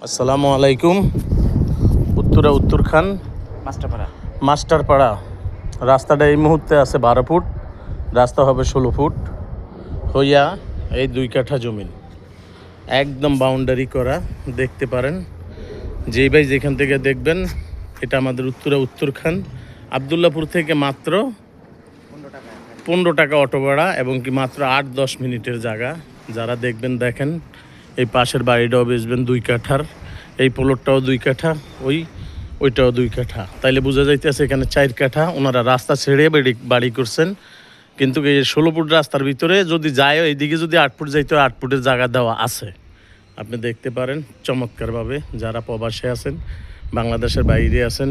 আসসালামু আলাইকুম। উত্তরখান মাস্টারপাড়া রাস্তাটা এই মুহূর্তে আছে 12 ফুট, রাস্তা হবে 16 ফুট হইয়া এই 2 কাঠা জমিন একদম বাউন্ডারি করা। দেখতে পারেন, যেই ভাই যেখান থেকে দেখবেন, এটা আমাদের উত্তরখান আবদুল্লাপুর থেকে মাত্র 15 টাকা অটো ভাড়া এবং কি মাত্র 8-10 মিনিটের জায়গা। যারা দেখবেন দেখেন, এই পাশের বাড়িটাও বেচবেন 2 কাঠার, এই প্লটটাও 2 কাঠা, ওইটাও 2 কাঠা। তাইলে বোঝা যাইতেছে এখানে 4 কাঠা ওনারা রাস্তা ছেড়ে বাড়ি করছেন। কিন্তু এই 16 ফুট রাস্তার ভিতরে যদি যায়, এইদিকে যদি 8 ফুট যাইতে হয়, 8 ফুটের জায়গা দেওয়া আছে। আপনি দেখতে পারেন চমৎকারভাবে। যারা প্রবাসে আছেন, বাংলাদেশের বাইরে আছেন,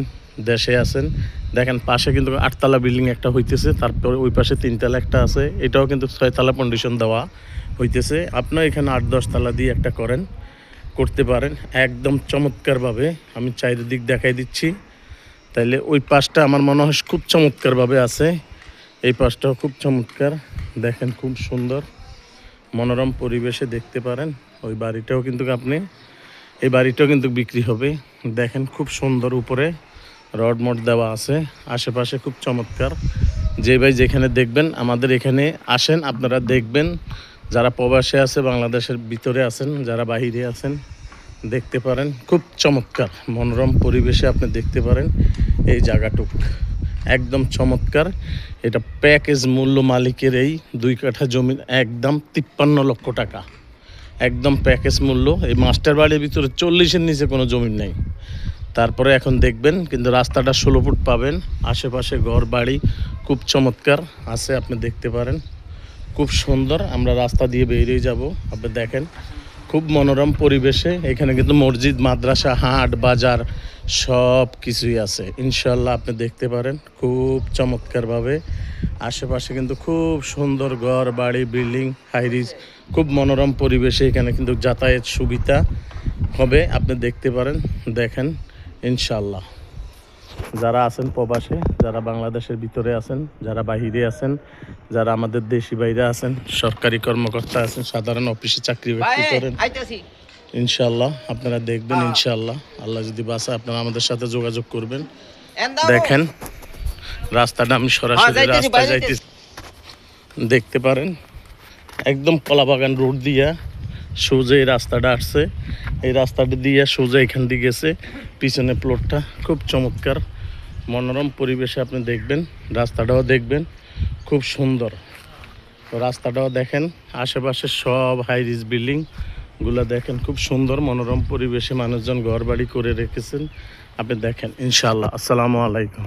দেশে আছেন, দেখেন পাশে কিন্তু 8 তলা বিল্ডিং একটা হইতেছে, তারপর ওই পাশে 3 তলা একটা আছে, এটাও কিন্তু 6 তলা কন্ডিশন দেওয়া হইতেছে। আপনার এখানে 8-10 তলা দিয়ে একটা করতে পারেন একদম চমৎকারভাবে। আমি চারিদিক দেখাই দিচ্ছি। তাইলে ওই পাশটা আমার মনে হয় খুব চমৎকারভাবে আছে, এই পাশটাও খুব চমৎকার। দেখেন খুব সুন্দর মনোরম পরিবেশে দেখতে পারেন। ওই বাড়িটাও কিন্তু এই বাড়িটাও কিন্তু বিক্রি হবে। দেখেন খুব সুন্দর, উপরে রড দেওয়া আছে, আশেপাশে খুব চমৎকার। যে ভাই যেখানে দেখবেন আমাদের এখানে আসেন, আপনারা দেখবেন। যারা প্রবাসে আছে, বাংলাদেশের ভিতরে আছেন, যারা বাহিরে আছেন, দেখতে পারেন খুব চমৎকার মনোরম পরিবেশে আপনি দেখতে পারেন এই জায়গাটুক একদম চমৎকার। এটা প্যাকেজ মূল্য মালিকের এই 2 কাঠা জমি একদম 53 লক্ষ টাকা, একদম প্যাকেজ মূল্য। এই মাস্টার বাড়ির ভিতরে 40-এর নিচে কোনো জমি নেই। তারপরে এখন দেখবেন কিন্তু রাস্তাটা 16 ফুট পাবেন, আশেপাশে ঘর বাড়ি খুব চমৎকার আছে, আপনি দেখতে পারেন খুব সুন্দর। আমরা রাস্তা দিয়ে বেরিয়ে যাব, আপনি দেখেন খুব মনোরম পরিবেশে। এখানে কিন্তু মসজিদ, মাদ্রাসা, হাট, বাজার সব কিছুই আছে ইনশাল্লাহ। আপনি দেখতে পারেন খুব চমৎকারভাবে। আশেপাশে কিন্তু খুব সুন্দর ঘর বাড়ি বিল্ডিং হাইরিজ, খুব মনোরম পরিবেশে। এখানে কিন্তু যাতায়াত সুবিধা হবে, আপনি দেখতে পারেন। দেখেন ইনশাল্লাহ। যারা আছেন প্রবাসে, যারা বাংলাদেশের ভিতরে আছেন, যারা বাহিরে আছেন, যারা আমাদের দেশি বাইরে আছেন, সরকারি কর্মকর্তা আছেন, সাধারণ অফিসে চাকরি বাকরি করেন, ইনশাল্লাহ আপনারা দেখবেন। ইনশাল্লাহ আল্লাহ যদি বাঁচায় আপনারা আমাদের সাথে যোগাযোগ করবেন। দেখেন রাস্তাটা আমি সরাসরি রাস্তায় যাইতেছি, দেখতে পারেন একদম কলাবাগান রোড দিয়া সোজা এই রাস্তাটা আসছে। এই রাস্তাটা দিয়ে সোজা এখান দিয়ে গেছে, পিছনে প্লটটা খুব চমৎকার মনোরম পরিবেশে আপনি দেখবেন। রাস্তাটাও দেখবেন খুব সুন্দর, রাস্তাটাও দেখেন, আশেপাশে সব হাইরিজ বিল্ডিংগুলো দেখেন খুব সুন্দর মনোরম পরিবেশে মানুষজন ঘর বাড়ি করে রেখেছেন, আপনি দেখেন ইনশাআল্লাহ। আসসালামু আলাইকুম।